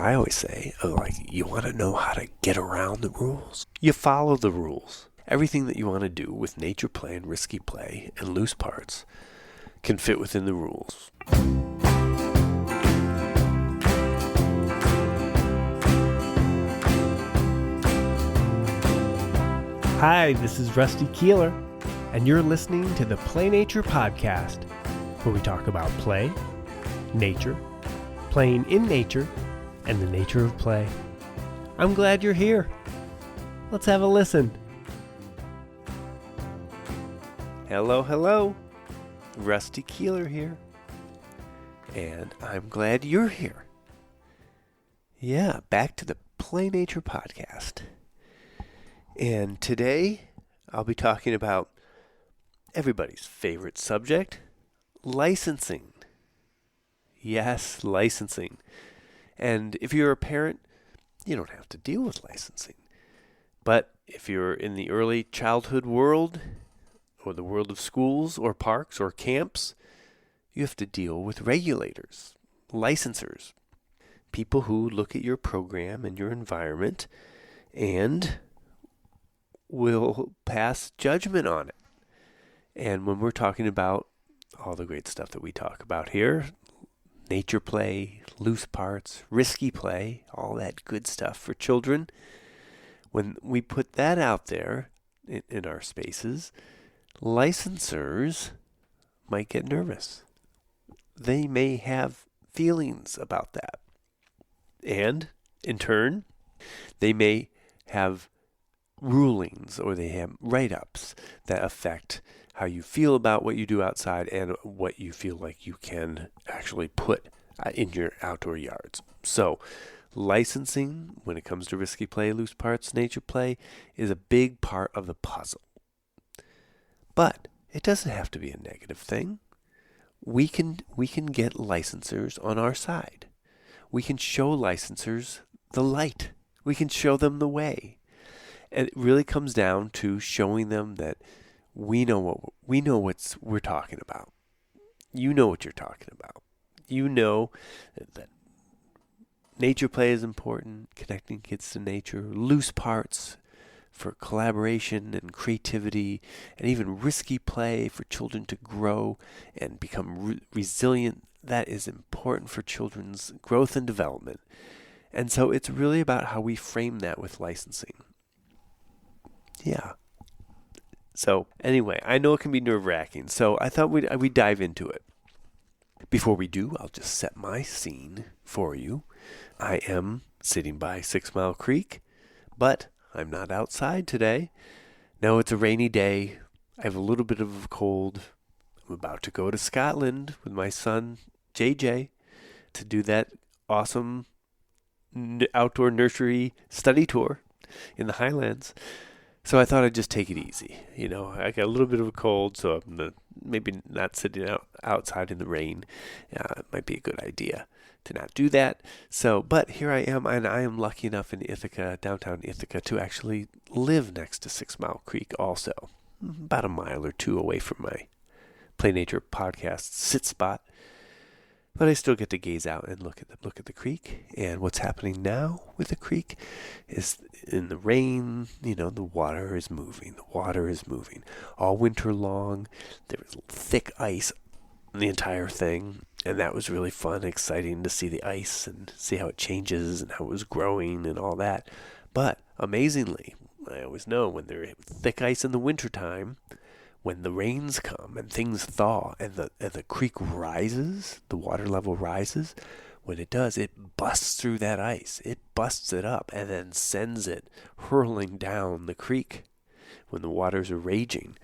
I always say, you want to know how to get around the rules? You follow the rules. Everything that you want to do with nature play and risky play and loose parts can fit within the rules. Hi, this is Rusty Keeler, and you're listening to the Play Nature Podcast, where we talk about play, nature, playing in nature, and the nature of play. I'm glad you're here. Let's have a listen. Hello. Rusty Keeler here. And I'm glad you're here. Yeah, back to the Play Nature Podcast. And today, I'll be talking about everybody's favorite subject, licensing. Yes, licensing. And if you're a parent, you don't have to deal with licensing. But if you're in the early childhood world, or the world of schools, or parks, or camps, you have to deal with regulators, licensors, people who look at your program and your environment and will pass judgment on it. And when we're talking about all the great stuff that we talk about here, nature play, loose parts, risky play, all that good stuff for children, when we put that out there in our spaces, licensors might get nervous. They may have feelings about that. And in turn, they may have rulings or they have write-ups that affect how you feel about what you do outside and what you feel like you can actually put in your outdoor yards. So licensing, when it comes to risky play, loose parts, nature play, is a big part of the puzzle. But it doesn't have to be a negative thing. We can get licensors on our side. We can show licensors the light. We can show them the way. And it really comes down to showing them that we know what we're talking about. You know what you're talking about. You know that nature play is important, connecting kids to nature, loose parts for collaboration and creativity, and even risky play for children to grow and become resilient. That is important for children's growth and development. And so it's really about how we frame that with licensing. Yeah. So anyway, I know it can be nerve-wracking, so I thought we'd dive into it. Before we do, I'll just set my scene for you. I am sitting by 6 Mile Creek, but I'm not outside today. No, it's a rainy day. I have a little bit of a cold. I'm about to go to Scotland with my son, JJ, to do that awesome outdoor nursery study tour in the Highlands. So I thought I'd just take it easy. I got a little bit of a cold, so I'm maybe not sitting outside in the rain. It might be a good idea to not do that. So, but here I am, and I am lucky enough in Ithaca, downtown Ithaca, to actually live next to 6 Mile Creek also, about a mile or two away from my Play Nature Podcast sit spot. But I still get to gaze out and look at the creek. And what's happening now with the creek is in the rain, the water is moving. The water is moving. All winter long, there was thick ice on the entire thing. And that was really fun and exciting to see the ice and see how it changes and how it was growing and all that. But amazingly, I always know when there's thick ice in the wintertime, when the rains come and things thaw and the creek rises, the water level rises, when it does, it busts through that ice. It busts it up and then sends it hurling down the creek when the waters are raging.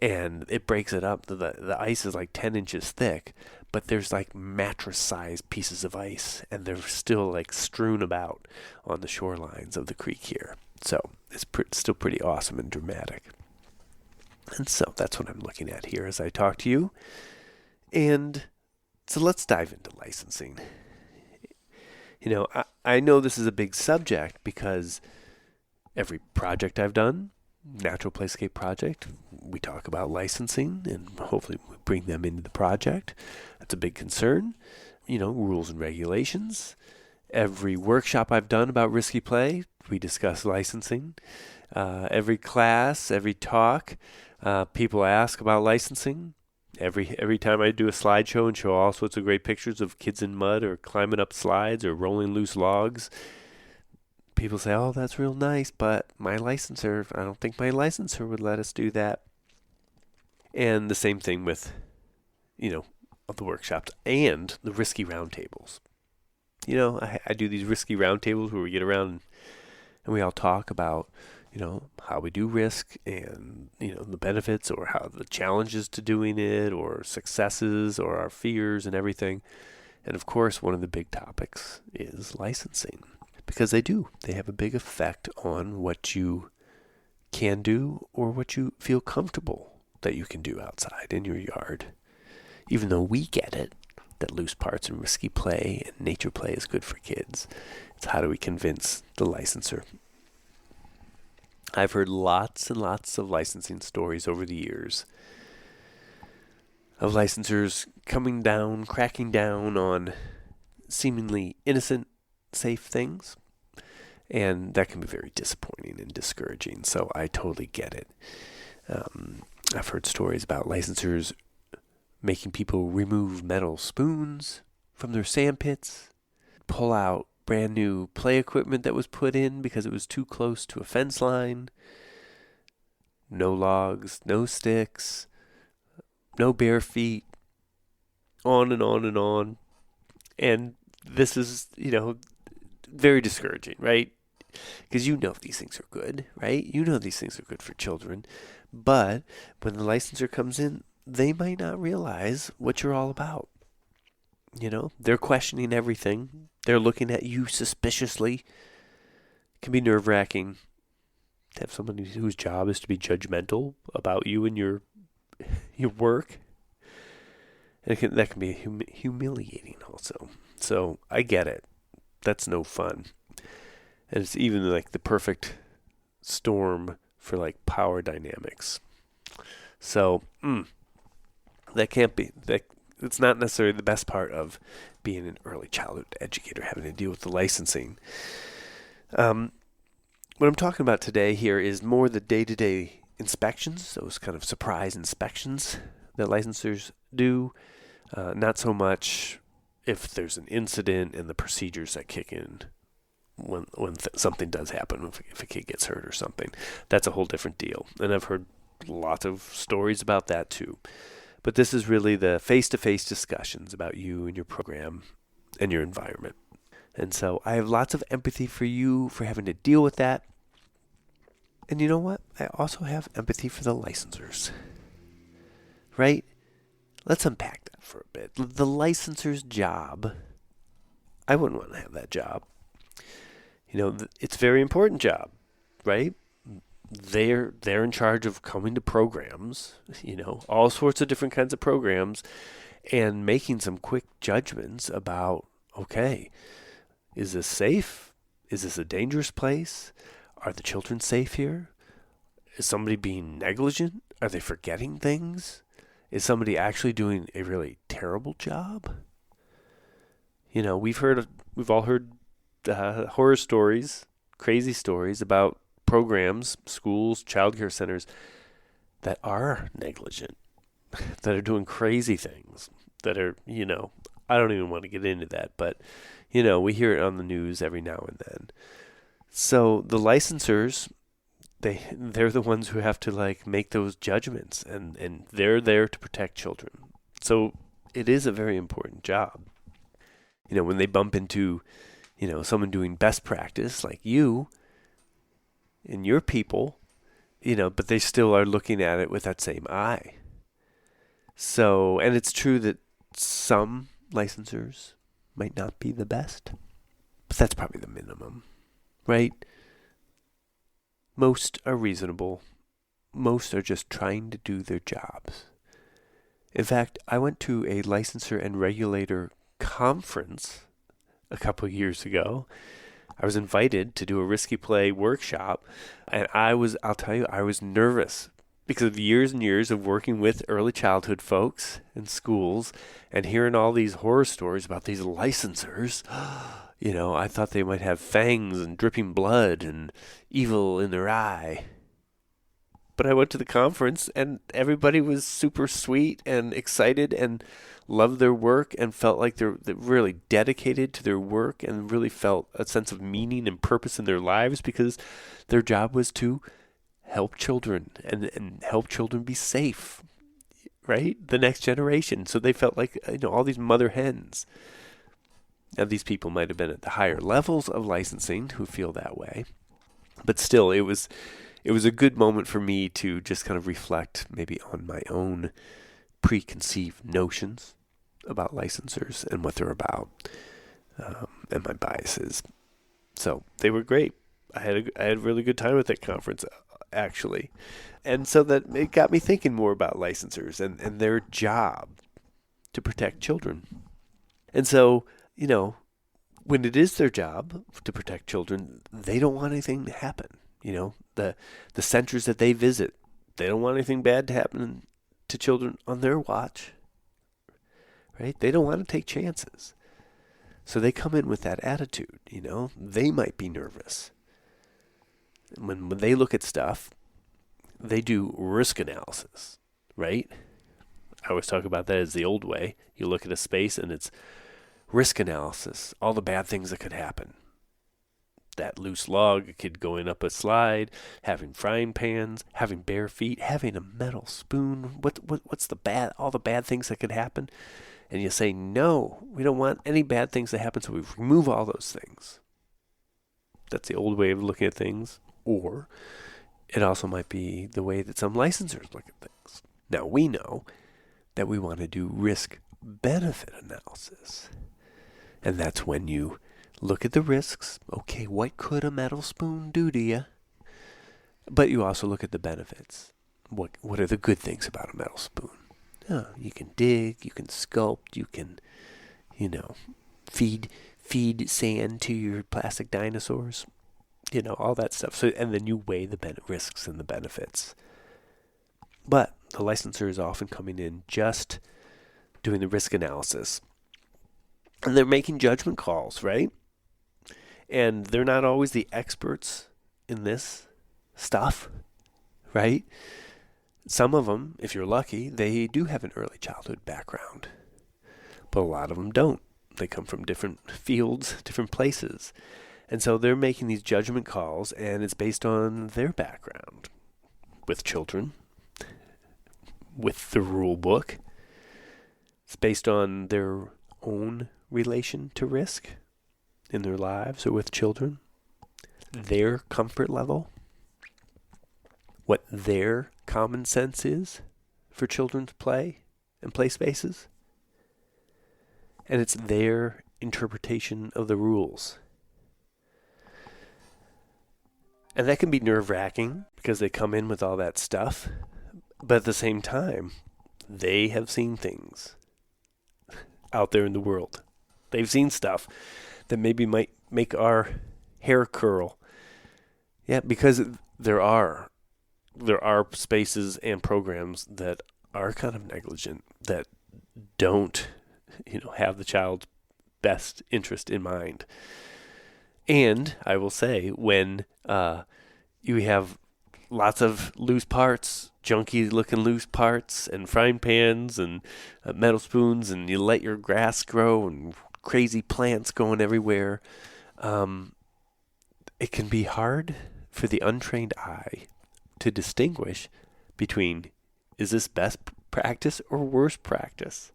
And it breaks it up. The ice is like 10 inches thick, but there's like mattress-sized pieces of ice, and they're still like strewn about on the shorelines of the creek here. So it's still pretty awesome and dramatic. And so that's what I'm looking at here as I talk to you. And so let's dive into licensing. I know this is a big subject because every project I've done, natural playscape project, we talk about licensing and hopefully we bring them into the project. That's a big concern. Rules and regulations. Every workshop I've done about risky play, we discuss licensing. Every class, every talk, people ask about licensing. Every time I do a slideshow and show all sorts of great pictures of kids in mud or climbing up slides or rolling loose logs, people say, "Oh, that's real nice, but I don't think my licensor would let us do that." And the same thing with, of the workshops and the risky roundtables. I do these risky roundtables where we get around and we all talk about, how we do risk and, the benefits or how the challenges to doing it or successes or our fears and everything. And of course, one of the big topics is licensing, because they have a big effect on what you can do or what you feel comfortable that you can do outside in your yard. Even though we get it, that loose parts and risky play and nature play is good for kids. It's how do we convince the licensor? I've heard lots and lots of licensing stories over the years of licensors cracking down on seemingly innocent, safe things. And that can be very disappointing and discouraging. So I totally get it. I've heard stories about licensors making people remove metal spoons from their sand pits, pull out brand new play equipment that was put in because it was too close to a fence line. No logs, no sticks, no bare feet, on and on and on. And this is, very discouraging, right? Because these things are good, right? These things are good for children. But when the licensor comes in, they might not realize what you're all about. They're questioning everything. They're looking at you suspiciously. It can be nerve-wracking to have someone whose job is to be judgmental about you and your work. And that can be humiliating also. So I get it. That's no fun. And it's even like the perfect storm for like power dynamics. So, that can't be, it's not necessarily the best part of being an early childhood educator, having to deal with the licensing. What I'm talking about today here is more the day-to-day inspections, those kind of surprise inspections that licensors do. Not so much if there's an incident and the procedures that kick in when something does happen, if a kid gets hurt or something. That's a whole different deal. And I've heard lots of stories about that too. But this is really the face-to-face discussions about you and your program and your environment. And so I have lots of empathy for you for having to deal with that. And you know what? I also have empathy for the licensors. Right? Let's unpack that for a bit. The licensor's job, I wouldn't want to have that job. It's a very important job, right? They're in charge of coming to programs, all sorts of different kinds of programs, and making some quick judgments about, okay, is this safe? Is this a dangerous place? Are the children safe here? Is somebody being negligent? Are they forgetting things? Is somebody actually doing a really terrible job? We've all heard horror stories, crazy stories about programs, schools, childcare centers that are negligent, that are doing crazy things, that are, I don't even want to get into that, but, we hear it on the news every now and then. So the licensors, they're the ones who have to make those judgments, and they're there to protect children. So it is a very important job. When they bump into, someone doing best practice like you and your people, but they still are looking at it with that same eye. So, and it's true that some licensors might not be the best, but that's probably the minimum, right? Most are reasonable. Most are just trying to do their jobs. In fact, I went to a licensor and regulator conference a couple of years ago. I was invited to do a risky play workshop, and I'll tell you, I was nervous because of years and years of working with early childhood folks in schools and hearing all these horror stories about these licensors. I thought they might have fangs and dripping blood and evil in their eye. But I went to the conference and everybody was super sweet and excited and loved their work and felt like they're really dedicated to their work and really felt a sense of meaning and purpose in their lives because their job was to help children and help children be safe, right? The next generation. So they felt like, all these mother hens. Now, these people might have been at the higher levels of licensing who feel that way. But still, it was a good moment for me to just kind of reflect maybe on my own preconceived notions about licensors and what they're about, and my biases. So they were great. I had a really good time at that conference, actually. And so that it got me thinking more about licensors and their job to protect children. And so, when it is their job to protect children, they don't want anything to happen. The centers that they visit, they don't want anything bad to happen to children on their watch, right? They don't want to take chances. So they come in with that attitude, They might be nervous. When they look at stuff, they do risk analysis, right? I always talk about that as the old way. You look at a space and it's risk analysis, all the bad things that could happen. That loose log, a kid going up a slide, having frying pans, having bare feet, having a metal spoon. What's all the bad things that could happen? And you say, no, we don't want any bad things to happen, so we remove all those things. That's the old way of looking at things. Or it also might be the way that some licensors look at things. Now, we know that we want to do risk-benefit analysis. And that's when you look at the risks. Okay, what could a metal spoon do to you? But you also look at the benefits. What are the good things about a metal spoon? Oh, you can dig, you can sculpt, you can, feed sand to your plastic dinosaurs. All that stuff. So, and then you weigh the risks and the benefits. But the licensor is often coming in just doing the risk analysis. And they're making judgment calls, right? And they're not always the experts in this stuff, right? Some of them, if you're lucky, they do have an early childhood background. But a lot of them don't. They come from different fields, different places. And so they're making these judgment calls, and it's based on their background with children, with the rule book. It's based on their own relation to risk in their lives or with children, their comfort level, what their common sense is for children's play and play spaces, and it's their interpretation of the rules. And that can be nerve-wracking because they come in with all that stuff, but at the same time, they have seen things out there in the world. They've seen stuff that maybe might make our hair curl. Yeah, because there are spaces and programs that are kind of negligent, that don't, have the child's best interest in mind. And I will say, when you have lots of loose parts, junky looking loose parts, and frying pans and metal spoons, and you let your grass grow and crazy plants going everywhere, it can be hard for the untrained eye to distinguish between, is this best practice or worst practice?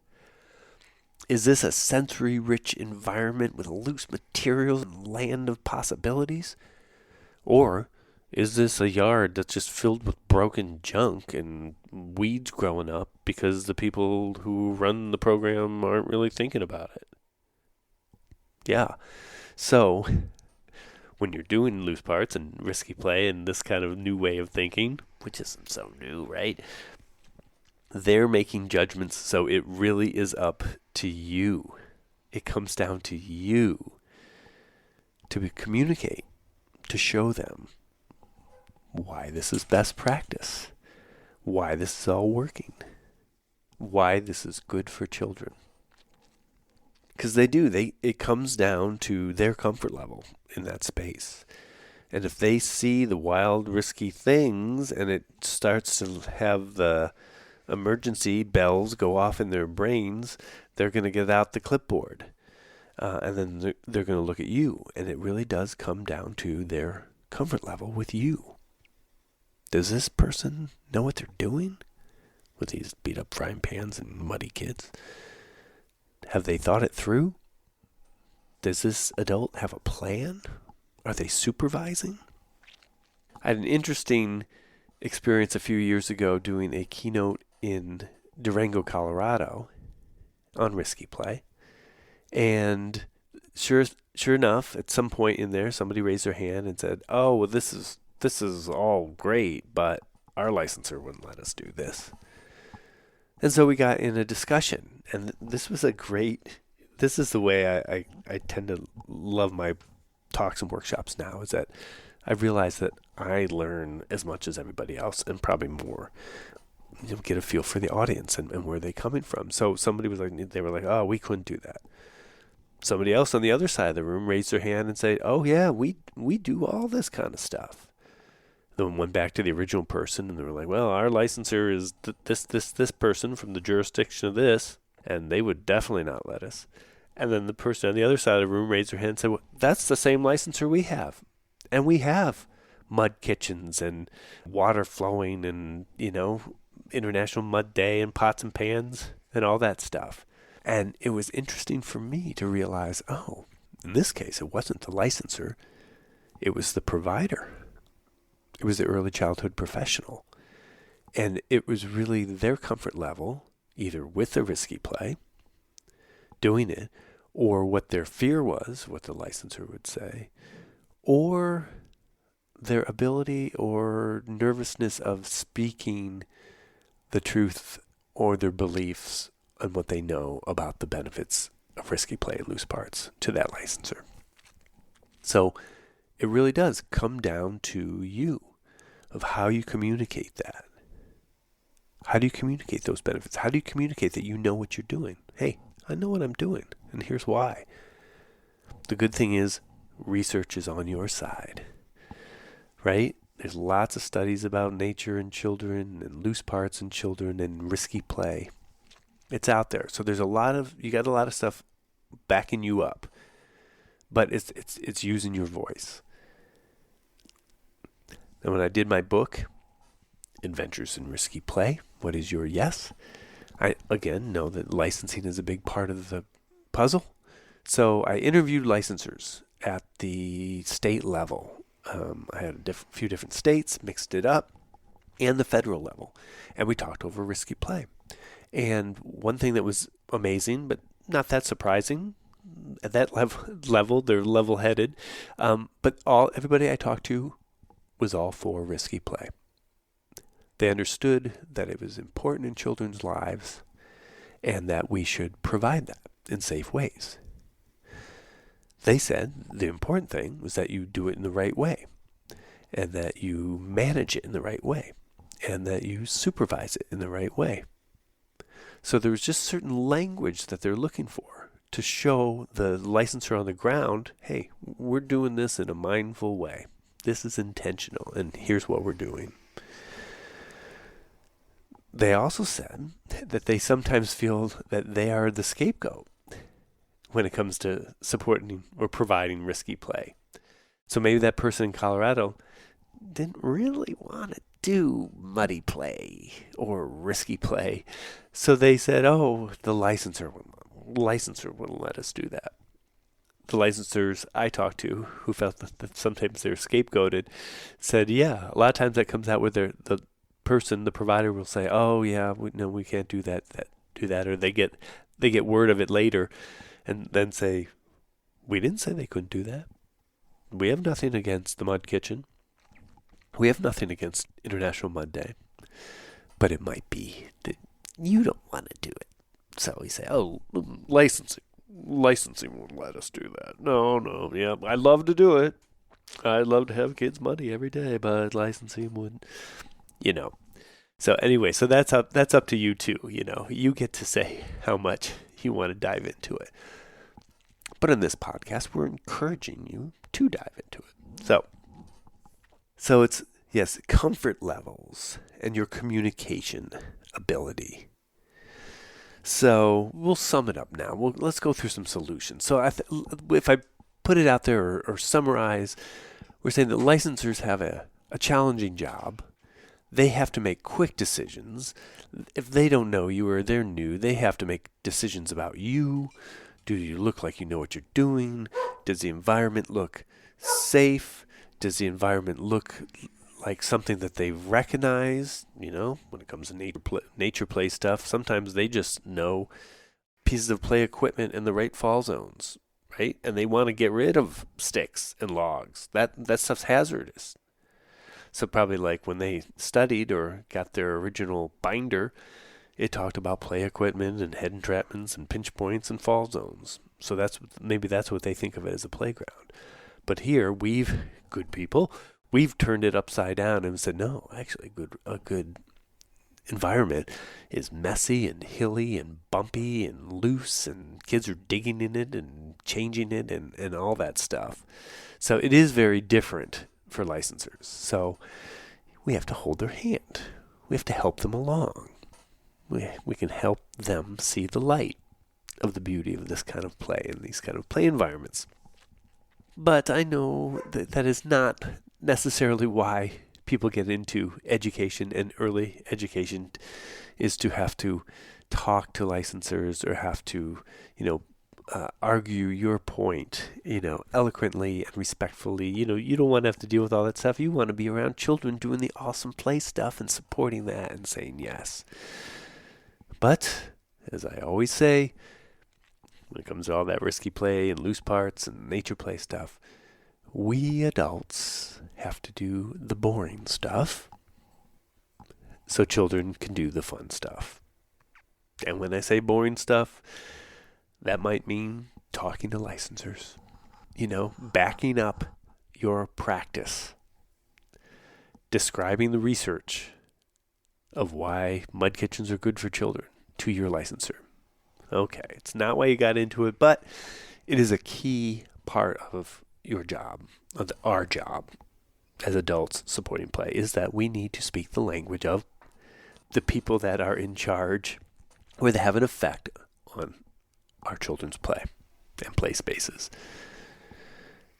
Is this a sensory-rich environment with loose materials and land of possibilities? Or is this a yard that's just filled with broken junk and weeds growing up because the people who run the program aren't really thinking about it? Yeah. So, when you're doing loose parts and risky play and this kind of new way of thinking, which isn't so new, right? They're making judgments, so it really is up to you. It comes down to you to communicate, to show them why this is best practice, why this is all working, why this is good for children. Because they do. It comes down to their comfort level in that space. And if they see the wild, risky things and it starts to have the emergency bells go off in their brains, they're going to get out the clipboard. And then they're going to look at you. And it really does come down to their comfort level with you. Does this person know what they're doing with these beat up frying pans and muddy kids? Have they thought it through? Does this adult have a plan? Are they supervising? I had an interesting experience a few years ago doing a keynote in Durango, Colorado on risky play. And sure enough, at some point in there, somebody raised their hand and said, "Oh, well, this is all great, but our licensor wouldn't let us do this." And so we got in a discussion, and this is the way I tend to love my talks and workshops now, is that I realize that I learn as much as everybody else and probably more. You'll get a feel for the audience and where they're coming from. So somebody was like, they were like, "Oh, we couldn't do that." Somebody else on the other side of the room raised their hand and said, "Oh yeah, we do all this kind of stuff." Then went back to the original person and they were like, "Well, our licensor is this person from the jurisdiction of this, and they would definitely not let us." And then the person on the other side of the room raised their hand and said, "Well, that's the same licensor we have. And we have mud kitchens and water flowing and, International Mud Day and pots and pans and all that stuff." And it was interesting for me to realize, oh, in this case, it wasn't the licensor. It was the provider. It was the early childhood professional. And it was really their comfort level, either with the risky play, doing it, or what their fear was, what the licensor would say, or their ability or nervousness of speaking the truth or their beliefs and what they know about the benefits of risky play and loose parts to that licensor. So it really does come down to you, of how you communicate that. How do you communicate those benefits? How do you communicate that you know what you're doing? Hey, I know what I'm doing, and here's why. The good thing is research is on your side, right? There's lots of studies about nature in children and loose parts in children and risky play. It's out there. So you got a lot of stuff backing you up, but it's using your voice. And when I did my book, Adventures in Risky Play, What is Your Yes? I, again, know that licensing is a big part of the puzzle. So I interviewed licensors at the state level. I had a few different states, mixed it up, and the federal level. And we talked over risky play. And one thing that was amazing, but not that surprising, at that level, they're level-headed. But everybody I talked to was all for risky play. They understood that it was important in children's lives and that we should provide that in safe ways. They said the important thing was that you do it in the right way and that you manage it in the right way and that you supervise it in the right way. So there was just certain language that they're looking for to show the licensor on the ground, hey, we're doing this in a mindful way. This is intentional, and here's what we're doing. They also said that they sometimes feel that they are the scapegoat when it comes to supporting or providing risky play. So maybe that person in Colorado didn't really want to do muddy play or risky play. So they said, oh, the licensor wouldn't let us do that. The licensors I talked to who felt that sometimes they're scapegoated said, yeah, a lot of times that comes out with the provider will say, oh yeah, we can't do that, or they get word of it later and then say, we didn't say they couldn't do that. We have nothing against the mud kitchen. We have nothing against International Mud Day. But it might be that you don't want to do it. So we say, oh, licensing won't let us do that. No, yeah, I'd love to do it. I'd love to have kids muddy every day, but licensing wouldn't, So anyway, so that's up to you too, You get to say how much you want to dive into it. But in this podcast, we're encouraging you to dive into it. So it's, yes, comfort levels and your communication ability. So we'll sum it up now. Let's go through some solutions. So if I put it out there or summarize, we're saying that licensors have a challenging job. They have to make quick decisions. If they don't know you or they're new, they have to make decisions about you. Do you look like you know what you're doing? Does the environment look safe? Does the environment look like something that they recognize? When it comes to nature play stuff, sometimes they just know pieces of play equipment in the right fall zones, right? And they want to get rid of sticks and logs. That stuff's hazardous. So probably like when they studied or got their original binder, it talked about play equipment and head entrapments and pinch points and fall zones. So maybe that's what they think of it as a playground. But here, good people, we've turned it upside down and said, no, actually a good environment is messy and hilly and bumpy and loose, and kids are digging in it and changing it and all that stuff. So it is very different for licensors. So we have to hold their hand. We have to help them along. We can help them see the light of the beauty of this kind of play and these kind of play environments. But I know that is not necessarily why people get into education, and early education is to have to talk to licensors or have to, argue your point, eloquently and respectfully. You don't want to have to deal with all that stuff. You want to be around children doing the awesome play stuff and supporting that and saying yes. But, as I always say, when it comes to all that risky play and loose parts and nature play stuff, we adults have to do the boring stuff so children can do the fun stuff. And when I say boring stuff, that might mean talking to licensors, backing up your practice, describing the research of why mud kitchens are good for children to your licensor. Okay, it's not why you got into it, but it is a key part of your job, of our job as adults supporting play, is that we need to speak the language of the people that are in charge, or that have an effect on our children's play and play spaces.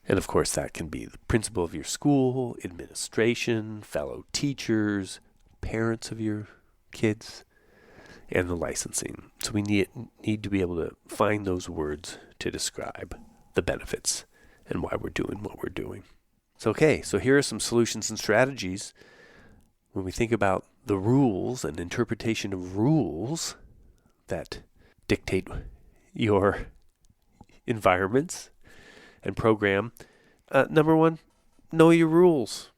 And of course, that can be the principal of your school, administration, fellow teachers, parents of your kids, and the licensing. So we need to be able to find those words to describe the benefits and why we're doing what we're doing. So here are some solutions and strategies when we think about the rules and interpretation of rules that dictate your environments and program. Number one, know your rules.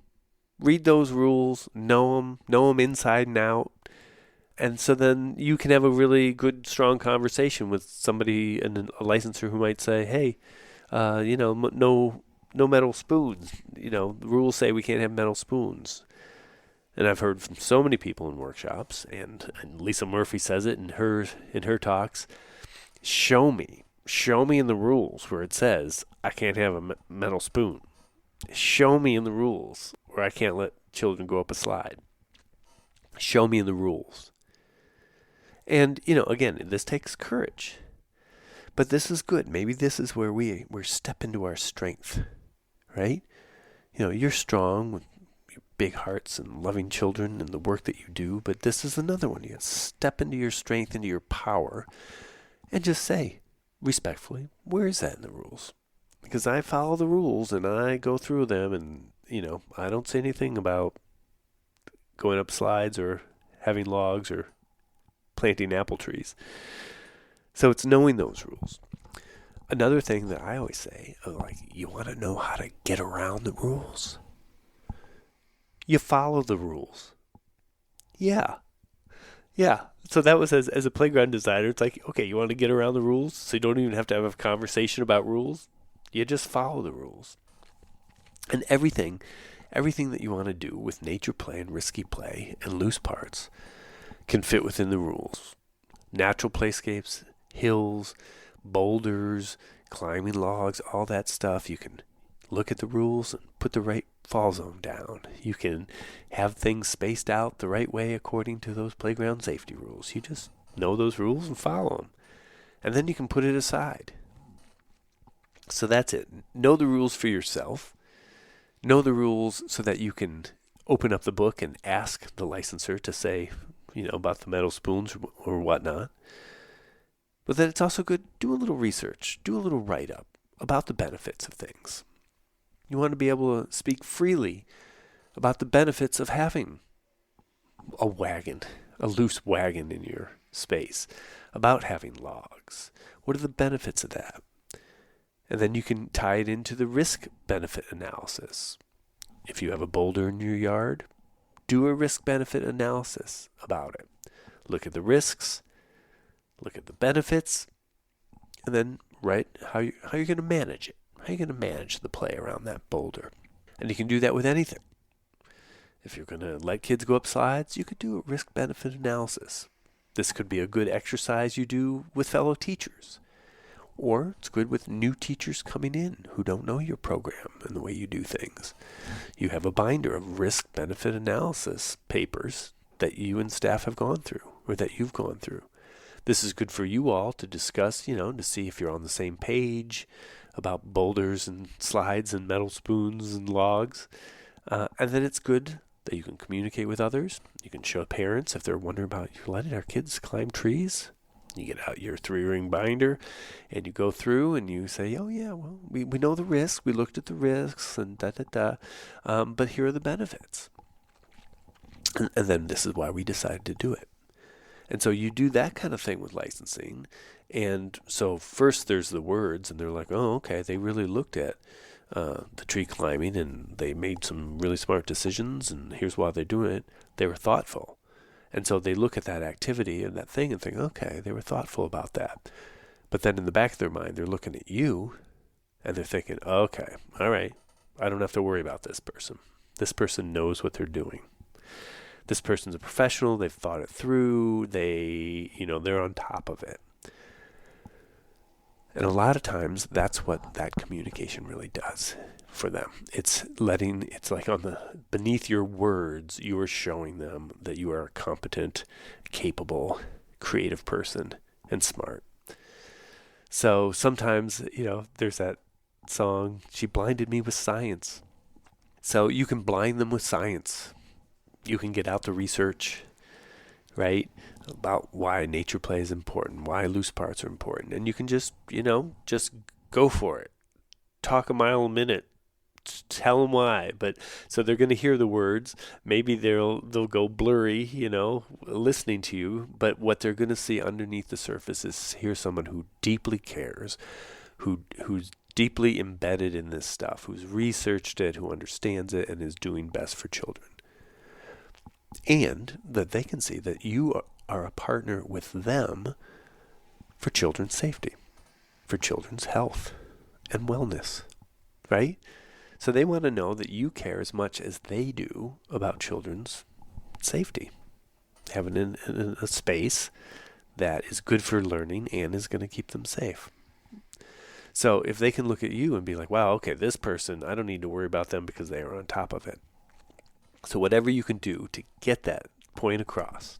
Read those rules, know them inside and out. And so then you can have a really good, strong conversation with somebody, a licensor who might say, hey, no metal spoons. The rules say we can't have metal spoons. And I've heard from so many people in workshops, and Lisa Murphy says it in her talks. Show me in the rules where it says I can't have a metal spoon. Show me in the rules where I can't let children go up a slide. Show me in the rules. And, again, this takes courage. But this is good. Maybe this is where we step into our strength, right? You're strong with your big hearts and loving children and the work that you do, but this is another one. You step into your strength, into your power, and just say, respectfully, where is that in the rules? Because I follow the rules and I go through them, and, I don't say anything about going up slides or having logs or planting apple trees. So it's knowing those rules. Another thing that I always say, you want to know how to get around the rules. You follow the rules. Yeah. So that was as a playground designer, it's like, okay, you want to get around the rules so you don't even have to have a conversation about rules? You just follow the rules. And everything that you want to do with nature play and risky play and loose parts can fit within the rules. Natural playscapes, hills, boulders, climbing logs, all that stuff. You can look at the rules and put the right fall zone down. You can have things spaced out the right way according to those playground safety rules. You just know those rules and follow them. And then you can put it aside. So that's it. Know the rules for yourself. Know the rules so that you can open up the book and ask the licensor to say, about the metal spoons or whatnot. But then it's also good, do a little research, do a little write-up about the benefits of things. You want to be able to speak freely about the benefits of having a loose wagon in your space, about having logs. What are the benefits of that? And then you can tie it into the risk-benefit analysis. If you have a boulder in your yard, do a risk-benefit analysis about it. Look at the risks, look at the benefits, and then write how you're going to manage it. How are you going to manage the play around that boulder? And you can do that with anything. If you're going to let kids go up slides, you could do a risk-benefit analysis. This could be a good exercise you do with fellow teachers. Or it's good with new teachers coming in who don't know your program and the way you do things. You have a binder of risk-benefit analysis papers that you and staff have gone through, or that you've gone through. This is good for you all to discuss, to see if you're on the same page about boulders and slides and metal spoons and logs. And then it's good that you can communicate with others. You can show parents if they're wondering about, you're letting our kids climb trees? You get out your 3-ring binder and you go through and you say, oh yeah, well, we know the risks. We looked at the risks and but here are the benefits. And then this is why we decided to do it. And so you do that kind of thing with licensing. And so first there's the words, and they're like, oh, okay, they really looked at the tree climbing and they made some really smart decisions, and here's why they're doing it. They were thoughtful. And so they look at that activity and that thing and think, okay, they were thoughtful about that. But then in the back of their mind, they're looking at you and they're thinking, okay, all right, I don't have to worry about this person. This person knows what they're doing. This person's a professional. They've thought it through. They're on top of it. And a lot of times that's what that communication really does for them. It's like beneath your words, you are showing them that you are a competent, capable, creative person and smart. So sometimes, there's that song, She Blinded Me with Science. So you can blind them with science. You can get out the research, right, about why nature play is important, why loose parts are important. And you can just go for it. Talk a mile a minute. Tell them why. But so they're going to hear the words. Maybe they'll go blurry, listening to you. But what they're going to see underneath the surface is here's someone who deeply cares, who's deeply embedded in this stuff, who's researched it, who understands it, and is doing best for children. And that they can see that you are a partner with them for children's safety, for children's health and wellness, right? So they want to know that you care as much as they do about children's safety, having a space that is good for learning and is going to keep them safe. So if they can look at you and be like, wow, okay, this person, I don't need to worry about them because they are on top of it. So whatever you can do to get that point across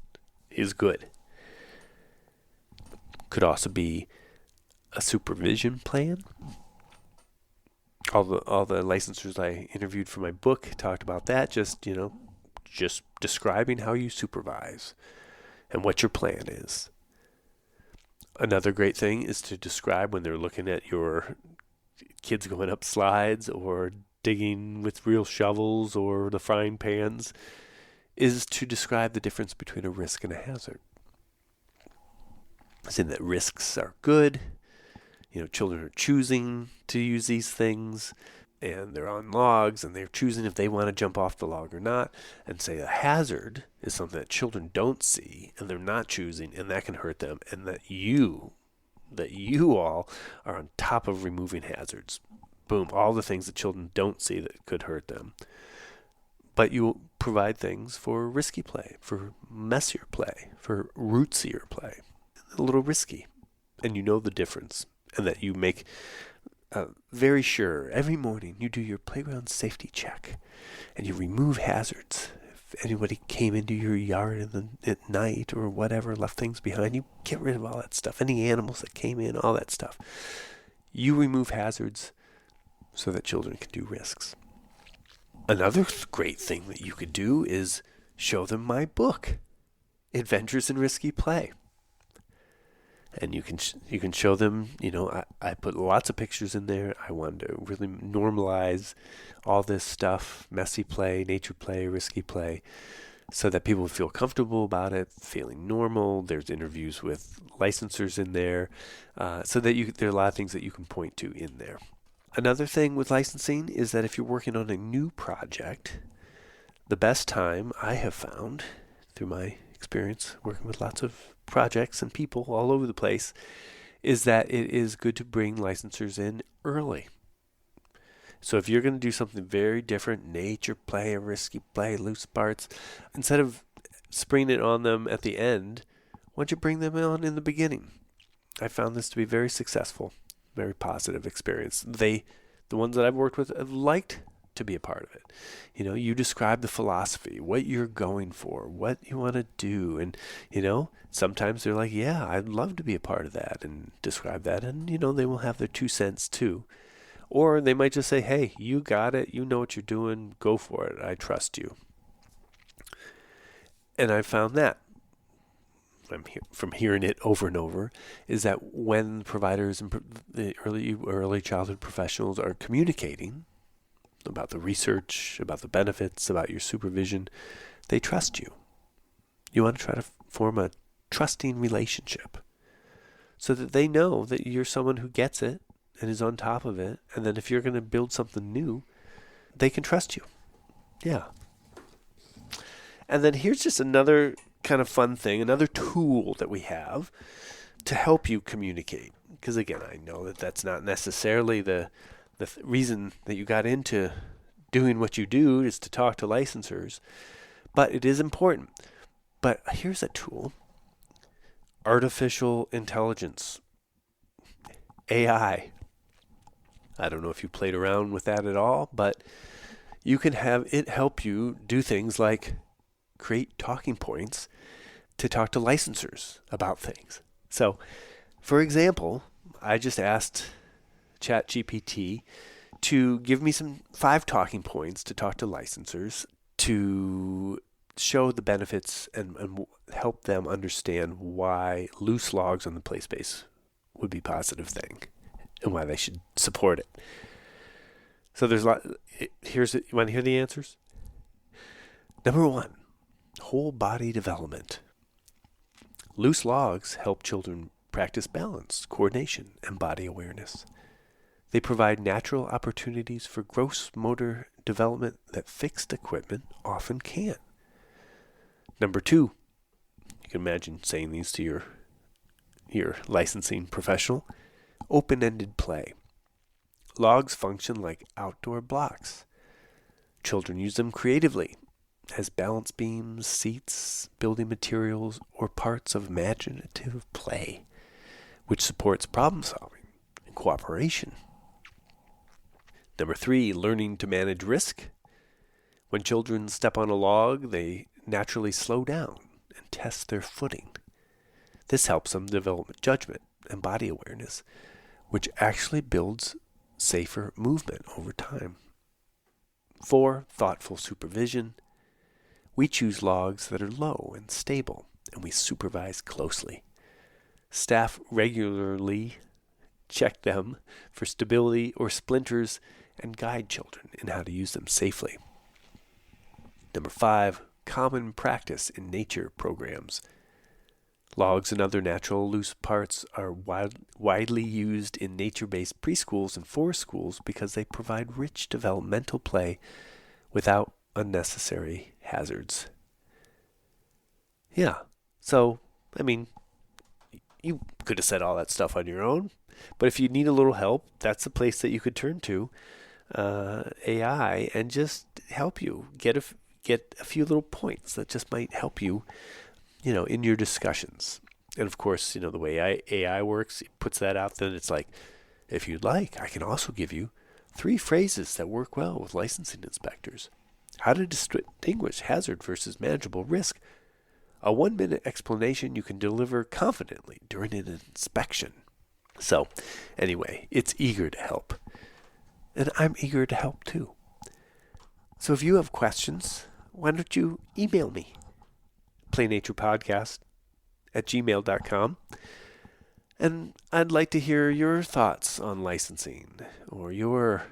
is good. Could also be a supervision plan. All the licensors I interviewed for my book talked about that. Just describing how you supervise and what your plan is. Another great thing is to describe when they're looking at your kids going up slides or digging with real shovels or the frying pans, is to describe the difference between a risk and a hazard. Saying that risks are good. Children are choosing to use these things, and they're on logs, and they're choosing if they want to jump off the log or not. And say a hazard is something that children don't see, and they're not choosing, and that can hurt them, and that you all are on top of removing hazards. Boom, all the things that children don't see that could hurt them. But you provide things for risky play, for messier play, for rootsier play. A little risky. And you know the difference. and that you make very sure every morning you do your playground safety check and you remove hazards. If anybody came into your yard at night or whatever, left things behind, you get rid of all that stuff. Any animals that came in, all that stuff. You remove hazards so that children can do risks. Another great thing that you could do is show them my book, Adventures in Risky Play. And you can show them, I put lots of pictures in there. I wanted to really normalize all this stuff, messy play, nature play, risky play, so that people would feel comfortable about it, feeling normal. There's interviews with licensors in there, so that there are a lot of things that you can point to in there. Another thing with licensing is that if you're working on a new project, the best time I have found through my experience working with lots of projects and people all over the place is that it is good to bring licensors in early. So if you're going to do something very different, nature play, risky play, loose parts, instead of springing it on them at the end, why don't you bring them on in the beginning? I found this to be very successful, very positive experience. The ones that I've worked with have liked to be a part of it. You describe the philosophy, what you're going for, what you want to do. And, sometimes they're like, yeah, I'd love to be a part of that and describe that. And, they will have their 2 cents too. Or they might just say, hey, you got it. You know what you're doing. Go for it. I trust you. And I found that from hearing it over and over is that when providers and the early childhood professionals are communicating about the research, about the benefits, about your supervision, they trust you. You want to try to form a trusting relationship so that they know that you're someone who gets it and is on top of it. And then if you're going to build something new, they can trust you. Yeah. And then here's just another kind of fun thing, another tool that we have to help you communicate. Because again, I know that that's not necessarily the reason that you got into doing what you do is to talk to licensors, but it is important. But here's a tool, artificial intelligence, AI. I don't know if you played around with that at all, but you can have it help you do things like create talking points to talk to licensors about things. So, for example, I just asked ChatGPT to give me 5 talking points to talk to licensors to show the benefits and help them understand why loose logs on the play space would be a positive thing and why they should support it. So there's a lot. You want to hear the answers? Number 1, whole body development. Loose logs help children practice balance, coordination, and body awareness. They provide natural opportunities for gross motor development that fixed equipment often can't. Number 2, you can imagine saying these to your licensing professional, open-ended play. Logs function like outdoor blocks. Children use them creatively as balance beams, seats, building materials, or parts of imaginative play, which supports problem solving and cooperation. Number 3, learning to manage risk. When children step on a log, they naturally slow down and test their footing. This helps them develop judgment and body awareness, which actually builds safer movement over time. 4, thoughtful supervision. We choose logs that are low and stable, and we supervise closely. Staff regularly check them for stability or splinters and guide children in how to use them safely. Number 5, common practice in nature programs. Logs and other natural loose parts are widely used in nature-based preschools and forest schools because they provide rich developmental play without unnecessary hazards. Yeah, so, you could have said all that stuff on your own, but if you need a little help, that's the place that you could turn to, AI, and just help you get a few little points that just might help you, in your discussions. And of course, the way AI works, it puts that out, then it's like, if you'd like, I can also give you 3 phrases that work well with licensing inspectors. How to distinguish hazard versus manageable risk. A 1-minute explanation you can deliver confidently during an inspection. So, anyway, it's eager to help. And I'm eager to help too. So if you have questions, why don't you email me? playnaturepodcast@gmail.com. And I'd like to hear your thoughts on licensing or your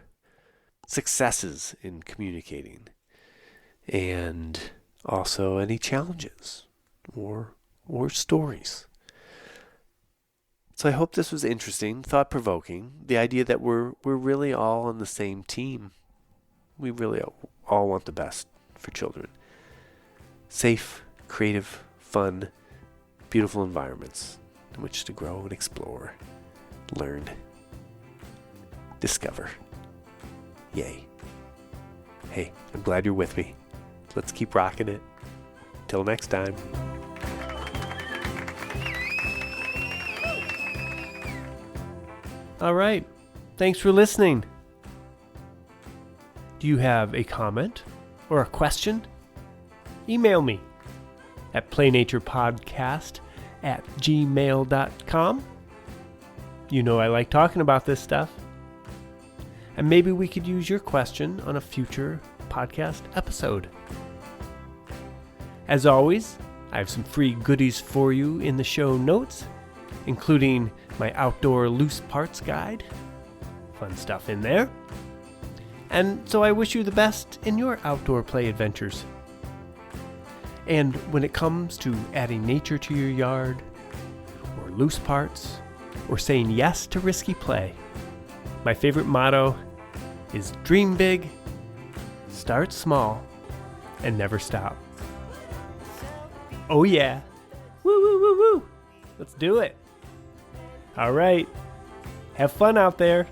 successes in communicating, and also any challenges or stories. So I hope this was interesting, thought-provoking. The idea that we're really all on the same team. We really all want the best for children. Safe, creative, fun, beautiful environments in which to grow and explore, learn, discover. Yay. Hey, I'm glad you're with me. Let's keep rocking it. Till next time. All right. Thanks for listening. Do you have a comment or a question? Email me at playnaturepodcast@gmail.com. You know I like talking about this stuff. And maybe we could use your question on a future podcast episode. As always, I have some free goodies for you in the show notes, including my outdoor loose parts guide. Fun stuff in there. And so I wish you the best in your outdoor play adventures. And when it comes to adding nature to your yard, or loose parts, or saying yes to risky play, my favorite motto is dream big, start small, and never stop. Oh yeah. Woo, woo, woo, woo. Let's do it. All right. Have fun out there.